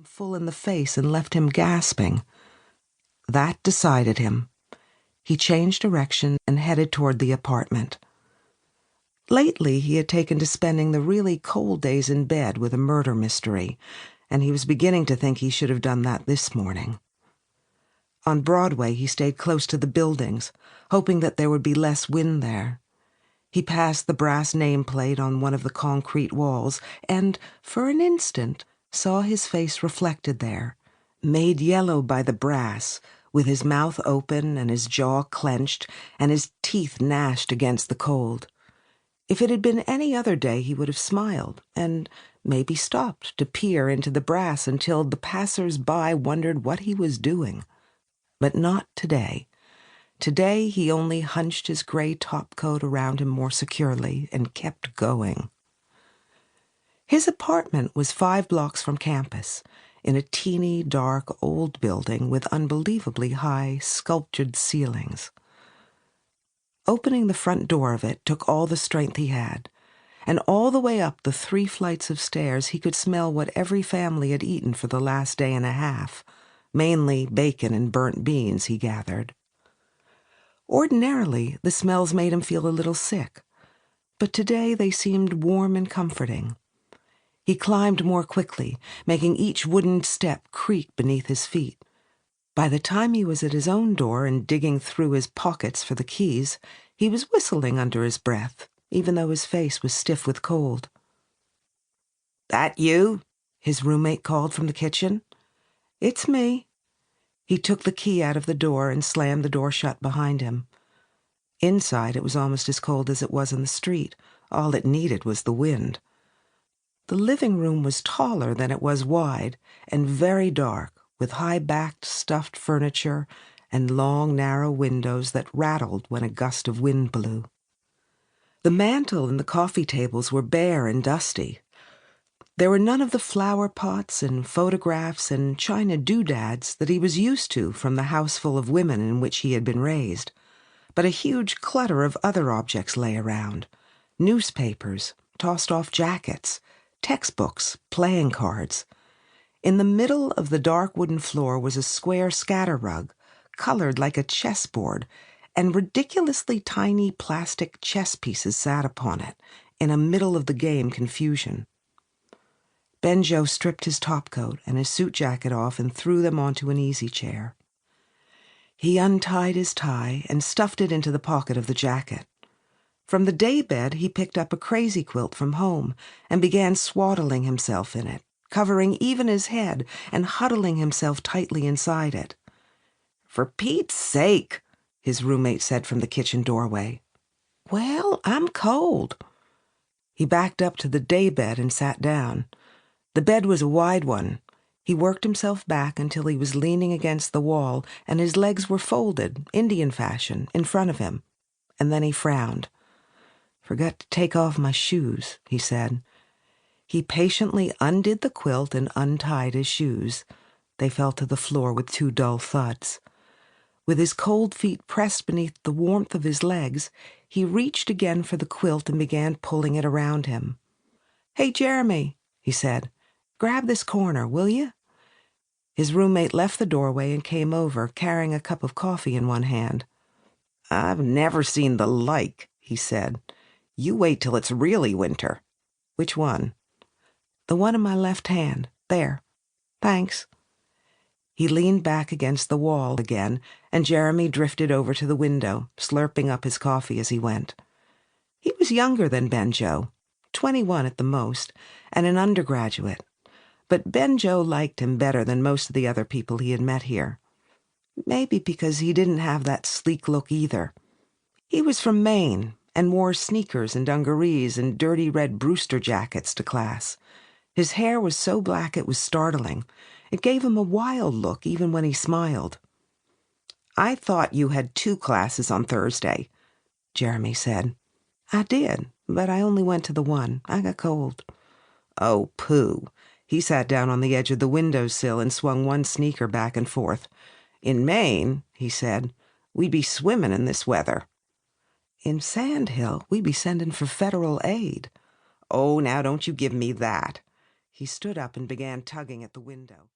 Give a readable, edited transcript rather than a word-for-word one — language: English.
full in the face and left him gasping. That decided him. He changed direction and headed toward the apartment. Lately, he had taken to spending the really cold days in bed with a murder mystery, and he was beginning to think he should have done that this morning. On Broadway, he stayed close to the buildings, hoping that there would be less wind there. He passed the brass nameplate on one of the concrete walls and, for an instant, saw his face reflected there, made yellow by the brass, with his mouth open and his jaw clenched and his teeth gnashed against the cold. If it had been any other day, he would have smiled and maybe stopped to peer into the brass until the passers-by wondered what he was doing. But not today. Today he only hunched his gray topcoat around him more securely and kept going. His apartment was 5 blocks from campus, in a teeny, dark, old building with unbelievably high, sculptured ceilings. Opening the front door of it took all the strength he had, and all the way up the 3 flights of stairs he could smell what every family had eaten for the last day and a half, mainly bacon and burnt beans, he gathered. Ordinarily, the smells made him feel a little sick, but today they seemed warm and comforting. He climbed more quickly, making each wooden step creak beneath his feet. By the time he was at his own door and digging through his pockets for the keys, he was whistling under his breath, even though his face was stiff with cold. "That you?" his roommate called from the kitchen. "It's me." He took the key out of the door and slammed the door shut behind him. Inside, it was almost as cold as it was in the street. All it needed was the wind. The living room was taller than it was wide, and very dark, with high-backed stuffed furniture and long, narrow windows that rattled when a gust of wind blew. The mantel and the coffee tables were bare and dusty. There were none of the flower pots and photographs and china doodads that he was used to from the house full of women in which he had been raised, but a huge clutter of other objects lay around: newspapers, tossed-off jackets, textbooks, playing cards. In the middle of the dark wooden floor was a square scatter rug, colored like a chessboard, and ridiculously tiny plastic chess pieces sat upon it, in a middle-of-the-game confusion. Benjo stripped his topcoat and his suit jacket off and threw them onto an easy chair. He untied his tie and stuffed it into the pocket of the jacket. From the daybed he picked up a crazy quilt from home and began swaddling himself in it, covering even his head and huddling himself tightly inside it. "For Pete's sake," his roommate said from the kitchen doorway. "Well, I'm cold." He backed up to the daybed and sat down. The bed was a wide one. He worked himself back until he was leaning against the wall and his legs were folded, Indian fashion, in front of him. And then he frowned. "Forgot to take off my shoes," he said. He patiently undid the quilt and untied his shoes. They fell to the floor with 2 dull thuds. With his cold feet pressed beneath the warmth of his legs, he reached again for the quilt and began pulling it around him. "Hey, Jeremy," he said, "grab this corner, will you?" His roommate left the doorway and came over, carrying a cup of coffee in one hand. "I've never seen the like," he said. "You wait till it's really winter." "Which one?" "The one in my left hand. There. Thanks." He leaned back against the wall again, and Jeremy drifted over to the window, slurping up his coffee as he went. He was younger than Benjo, 21 at the most, and an undergraduate. But Benjo liked him better than most of the other people he had met here. Maybe because he didn't have that sleek look either. He was from Maine and wore sneakers and dungarees and dirty red Brewster jackets to class. His hair was so black it was startling. It gave him a wild look even when he smiled. "I thought you had 2 classes on Thursday," Jeremy said. "I did, but I only went to the one. I got cold." "Oh, pooh." He sat down on the edge of the windowsill and swung one sneaker back and forth. "In Maine," he said, "we'd be swimming in this weather." "In Sand Hill, we'd be sending for federal aid." "Oh, now don't you give me that." He stood up and began tugging at the window.